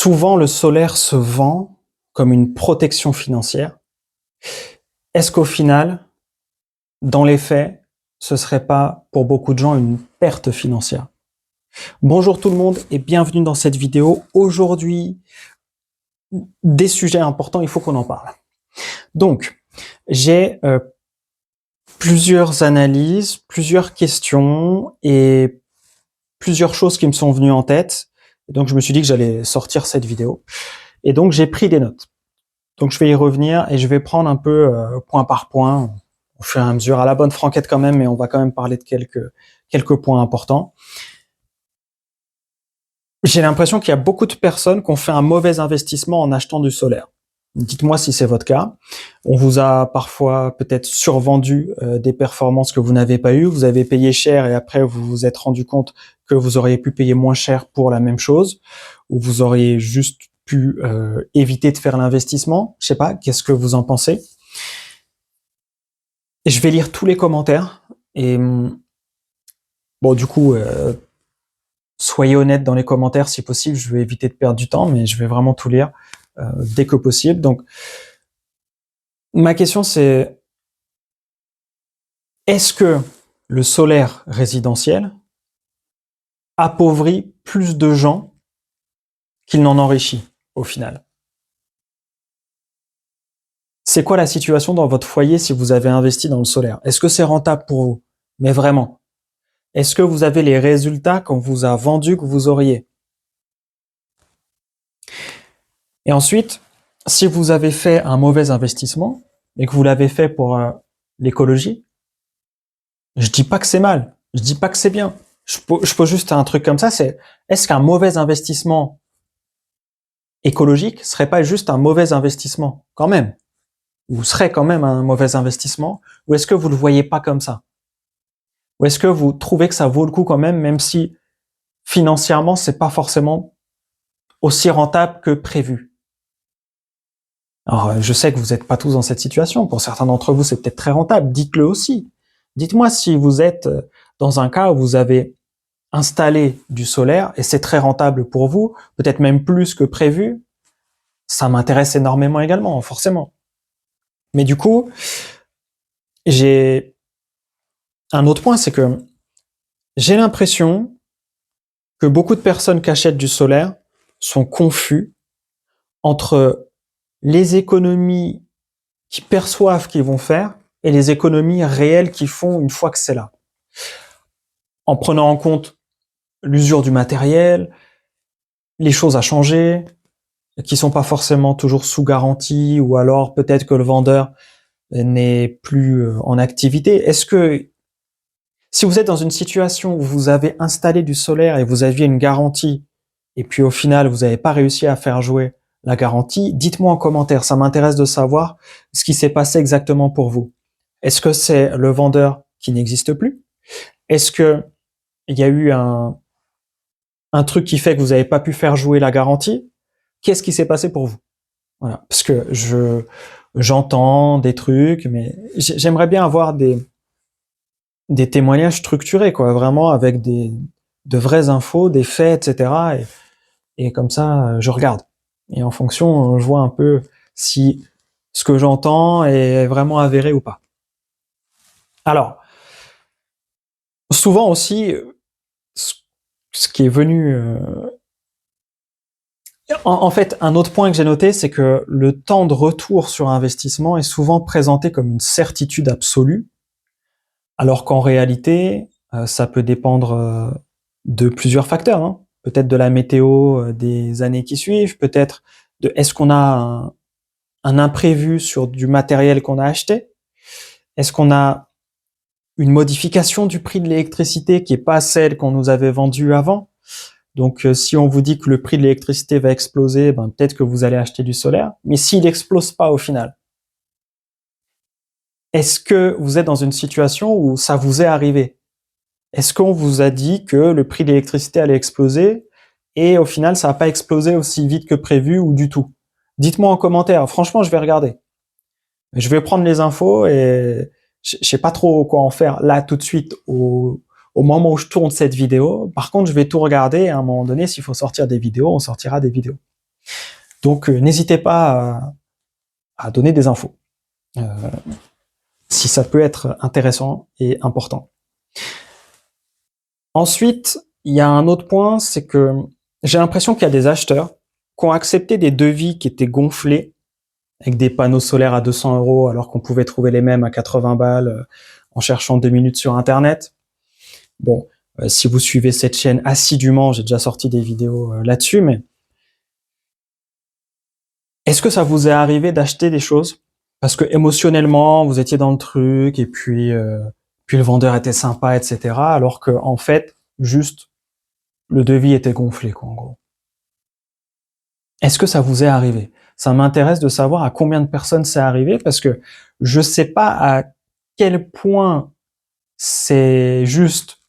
Souvent, le solaire se vend comme une protection financière. Est-ce qu'au final, dans les faits, ce serait pas pour beaucoup de gens une perte financière? Bonjour tout le monde et bienvenue dans cette vidéo. Aujourd'hui, des sujets importants, il faut qu'on en parle. Donc, j'ai plusieurs analyses, plusieurs questions et plusieurs choses qui me sont venues en tête. Et donc, je me suis dit que j'allais sortir cette vidéo. Et donc, j'ai pris des notes. Donc, je vais y revenir et je vais prendre un peu point par point, au fur et à mesure, à la bonne franquette quand même, mais on va quand même parler de quelques points importants. J'ai l'impression qu'il y a beaucoup de personnes qui ont fait un mauvais investissement en achetant du solaire. Dites-moi si c'est votre cas. On vous a parfois peut-être survendu des performances que vous n'avez pas eues. Vous avez payé cher et après vous vous êtes rendu compte que vous auriez pu payer moins cher pour la même chose, ou vous auriez juste pu éviter de faire l'investissement. Je sais pas, qu'est-ce que vous en pensez? Et je vais lire tous les commentaires et bon, du coup, soyez honnête dans les commentaires si possible. Je vais éviter de perdre du temps, mais je vais vraiment tout lire dès que possible. Donc, ma question c'est, est-ce que le solaire résidentiel appauvrit plus de gens qu'il n'en enrichit au final? C'est quoi la situation dans votre foyer si vous avez investi dans le solaire? Est-ce que c'est rentable pour vous? Mais vraiment. Est-ce que vous avez les résultats qu'on vous a vendus que vous auriez? Et ensuite, si vous avez fait un mauvais investissement et que vous l'avez fait pour l'écologie, je dis pas que c'est mal, je dis pas que c'est bien. Je pose juste un truc comme ça, c'est est-ce qu'un mauvais investissement écologique serait pas juste un mauvais investissement quand même? Ou serait quand même un mauvais investissement? Ou est-ce que vous le voyez pas comme ça? Ou est-ce que vous trouvez que ça vaut le coup quand même si financièrement c'est pas forcément aussi rentable que prévu? Alors, je sais que vous n'êtes pas tous dans cette situation. Pour certains d'entre vous, c'est peut-être très rentable. Dites-le aussi. Dites-moi si vous êtes dans un cas où vous avez installé du solaire et c'est très rentable pour vous, peut-être même plus que prévu. Ça m'intéresse énormément également, forcément. Mais du coup, j'ai un autre point, c'est que j'ai l'impression que beaucoup de personnes qui achètent du solaire sont confus entre les économies qu'ils perçoivent qu'ils vont faire et les économies réelles qu'ils font une fois que c'est là. En prenant en compte l'usure du matériel, les choses à changer, qui sont pas forcément toujours sous garantie, ou alors peut-être que le vendeur n'est plus en activité. Est-ce que, si vous êtes dans une situation où vous avez installé du solaire et vous aviez une garantie, et puis au final vous n'avez pas réussi à faire jouer la garantie, dites-moi en commentaire, ça m'intéresse de savoir ce qui s'est passé exactement pour vous. Est-ce que c'est le vendeur qui n'existe plus? Est-ce que il y a eu un truc qui fait que vous n'avez pas pu faire jouer la garantie? Qu'est-ce qui s'est passé pour vous? Voilà, parce que j'entends des trucs, mais j'aimerais bien avoir des témoignages structurés, quoi, vraiment avec de vraies infos, des faits, etc. Et comme ça, je regarde. Et en fonction, je vois un peu si ce que j'entends est vraiment avéré ou pas. Alors, souvent aussi, ce qui est venu... En fait, un autre point que j'ai noté, c'est que le temps de retour sur investissement est souvent présenté comme une certitude absolue, alors qu'en réalité, ça peut dépendre de plusieurs facteurs, hein. Peut-être de la météo des années qui suivent, peut-être de est-ce qu'on a un imprévu sur du matériel qu'on a acheté, est-ce qu'on a une modification du prix de l'électricité qui est pas celle qu'on nous avait vendue avant. Donc, si on vous dit que le prix de l'électricité va exploser, ben, peut-être que vous allez acheter du solaire. Mais s'il n'explose pas au final, est-ce que vous êtes dans une situation où ça vous est arrivé? Est-ce qu'on vous a dit que le prix de l'électricité allait exploser et au final, ça n'a pas explosé aussi vite que prévu ou du tout? Dites-moi en commentaire. Franchement, je vais regarder. Je vais prendre les infos et je sais pas trop quoi en faire là tout de suite au moment où je tourne cette vidéo. Par contre, je vais tout regarder et à un moment donné, s'il faut sortir des vidéos, on sortira des vidéos. Donc, n'hésitez pas à donner des infos, si ça peut être intéressant et important. Ensuite, il y a un autre point, c'est que j'ai l'impression qu'il y a des acheteurs qui ont accepté des devis qui étaient gonflés, avec des panneaux solaires à 200 € alors qu'on pouvait trouver les mêmes à 80 balles en cherchant 2 minutes sur Internet. Bon, si vous suivez cette chaîne assidûment, j'ai déjà sorti des vidéos là-dessus, mais est-ce que ça vous est arrivé d'acheter des choses parce que émotionnellement, vous étiez dans le truc et puis le vendeur était sympa, etc., alors que en fait, juste, le devis était gonflé, quoi, en gros. Est-ce que ça vous est arrivé? Ça m'intéresse de savoir à combien de personnes c'est arrivé parce que je sais pas à quel point c'est juste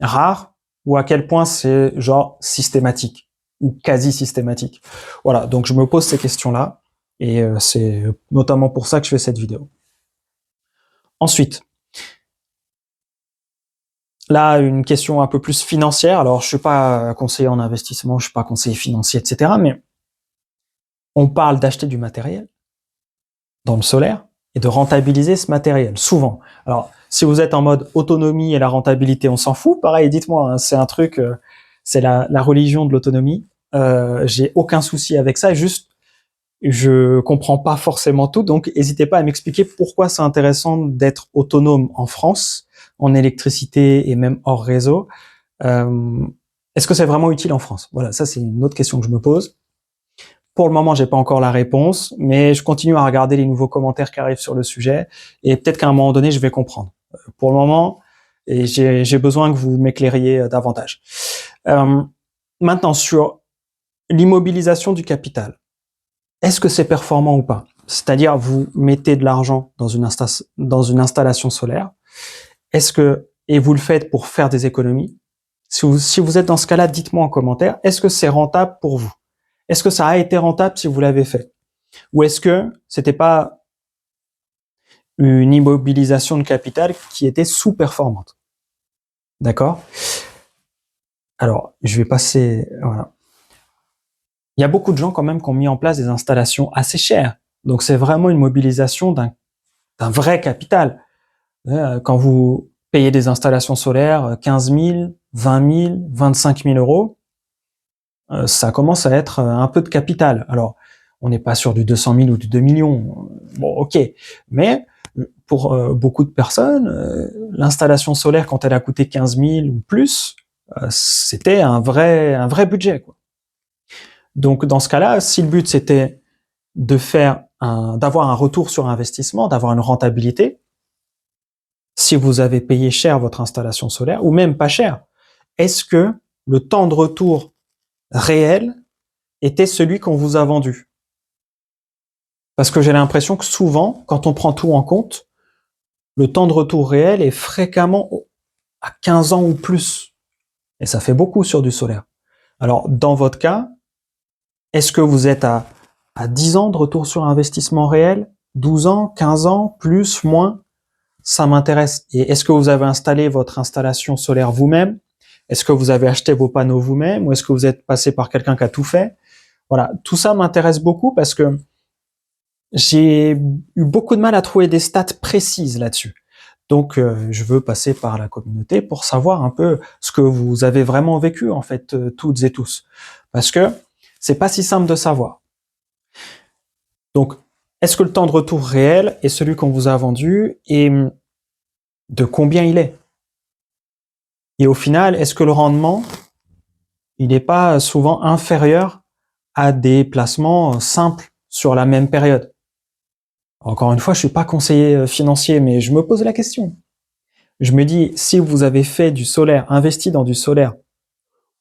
rare ou à quel point c'est genre systématique ou quasi systématique. Voilà, donc je me pose ces questions-là et c'est notamment pour ça que je fais cette vidéo. Ensuite, là, une question un peu plus financière. Alors, je suis pas conseiller en investissement, je suis pas conseiller financier, etc., mais on parle d'acheter du matériel dans le solaire et de rentabiliser ce matériel, souvent. Alors, si vous êtes en mode autonomie et la rentabilité, on s'en fout, pareil, dites-moi, hein, c'est un truc, c'est la religion de l'autonomie. J'ai aucun souci avec ça, juste, je comprends pas forcément tout, donc n'hésitez pas à m'expliquer pourquoi c'est intéressant d'être autonome en France, en électricité et même hors réseau. Est-ce que c'est vraiment utile en France? Voilà, ça c'est une autre question que je me pose. Pour le moment, j'ai pas encore la réponse, mais je continue à regarder les nouveaux commentaires qui arrivent sur le sujet et peut-être qu'à un moment donné, je vais comprendre. Pour le moment, et j'ai besoin que vous m'éclairiez davantage. Maintenant, sur l'immobilisation du capital, est-ce que c'est performant ou pas? C'est-à-dire, vous mettez de l'argent dans une installation solaire, et vous le faites pour faire des économies? Si vous êtes dans ce cas-là, dites-moi en commentaire, est-ce que c'est rentable pour vous? Est-ce que ça a été rentable si vous l'avez fait? Ou est-ce que c'était pas une immobilisation de capital qui était sous-performante? D'accord? Alors, je vais passer, voilà. Il y a beaucoup de gens quand même qui ont mis en place des installations assez chères. Donc c'est vraiment une mobilisation d'un vrai capital. Quand vous payez des installations solaires 15 000, 20 000, 25 000 €, ça commence à être un peu de capital. Alors, on n'est pas sur du 200 000 ou du 2 millions. Bon, ok. Mais pour beaucoup de personnes, l'installation solaire, quand elle a coûté 15 000 ou plus, c'était un vrai budget, quoi. Donc, dans ce cas-là, si le but c'était d'avoir un retour sur investissement, d'avoir une rentabilité, si vous avez payé cher votre installation solaire, ou même pas cher, est-ce que le temps de retour réel était celui qu'on vous a vendu? Parce que j'ai l'impression que souvent, quand on prend tout en compte, le temps de retour réel est fréquemment à 15 ans ou plus. Et ça fait beaucoup sur du solaire. Alors, dans votre cas, est-ce que vous êtes à 10 ans de retour sur investissement réel? 12 ans? 15 ans? Plus? Moins? Ça m'intéresse. Et est-ce que vous avez installé votre installation solaire vous-même? Est-ce que vous avez acheté vos panneaux vous-même? Ou est-ce que vous êtes passé par quelqu'un qui a tout fait? Voilà, tout ça m'intéresse beaucoup parce que j'ai eu beaucoup de mal à trouver des stats précises là-dessus. Donc, je veux passer par la communauté pour savoir un peu ce que vous avez vraiment vécu, en fait, toutes et tous. Parce que c'est pas si simple de savoir. Donc, est-ce que le temps de retour réel est celui qu'on vous a vendu et de combien il est? Et au final, est-ce que le rendement, il n'est pas souvent inférieur à des placements simples sur la même période? Encore une fois, je suis pas conseiller financier, mais je me pose la question. Je me dis, si vous avez fait du solaire, investi dans du solaire,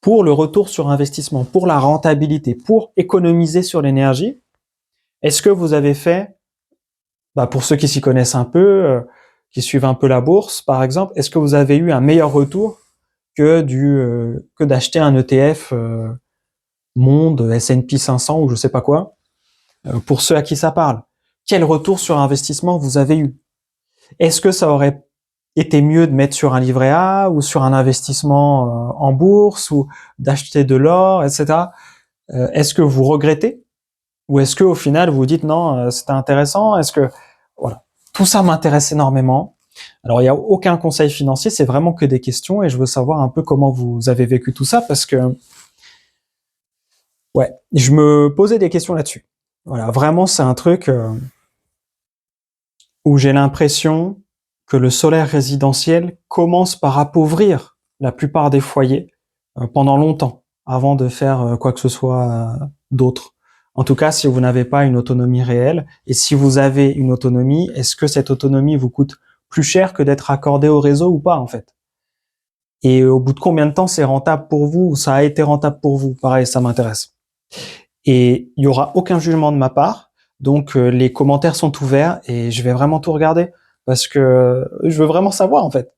pour le retour sur investissement, pour la rentabilité, pour économiser sur l'énergie, est-ce que vous avez fait, pour ceux qui s'y connaissent un peu, qui suivent un peu la bourse, par exemple, est-ce que vous avez eu un meilleur retour que d'acheter un ETF Monde, S&P 500 ou je sais pas quoi, pour ceux à qui ça parle? Quel retour sur investissement vous avez eu? Est-ce que ça aurait été mieux de mettre sur un livret A ou sur un investissement en bourse ou d'acheter de l'or, etc. Est-ce que vous regrettez Ou est-ce que au final vous vous dites non, c'était intéressant, est-ce que voilà, tout ça m'intéresse énormément. Alors il y a aucun conseil financier, c'est vraiment que des questions et je veux savoir un peu comment vous avez vécu tout ça parce que ouais, je me posais des questions là-dessus. Voilà, vraiment c'est un truc où j'ai l'impression que le solaire résidentiel commence par appauvrir la plupart des foyers pendant longtemps, avant de faire quoi que ce soit d'autre. En tout cas, si vous n'avez pas une autonomie réelle, et si vous avez une autonomie, est-ce que cette autonomie vous coûte plus cher que d'être accordé au réseau ou pas, en fait? Et au bout de combien de temps c'est rentable pour vous ou ça a été rentable pour vous? Pareil, ça m'intéresse. Et il y aura aucun jugement de ma part. Donc les commentaires sont ouverts et je vais vraiment tout regarder parce que je veux vraiment savoir en fait.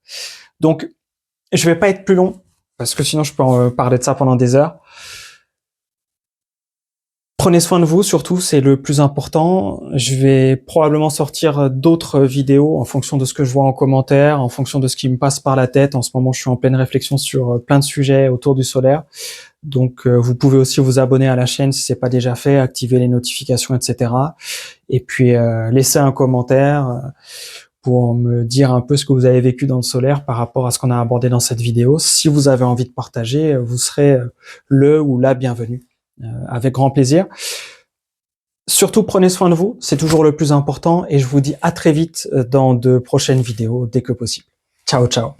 Donc je vais pas être plus long parce que sinon je peux en parler de ça pendant des heures. Prenez soin de vous surtout, c'est le plus important. Je vais probablement sortir d'autres vidéos en fonction de ce que je vois en commentaire, en fonction de ce qui me passe par la tête. En ce moment, je suis en pleine réflexion sur plein de sujets autour du solaire. Donc, vous pouvez aussi vous abonner à la chaîne si c'est pas déjà fait, activer les notifications, etc. Et puis, laisser un commentaire pour me dire un peu ce que vous avez vécu dans le solaire par rapport à ce qu'on a abordé dans cette vidéo. Si vous avez envie de partager, vous serez le ou la bienvenue. Avec grand plaisir. Surtout, prenez soin de vous, c'est toujours le plus important et je vous dis à très vite dans de prochaines vidéos dès que possible. Ciao, ciao.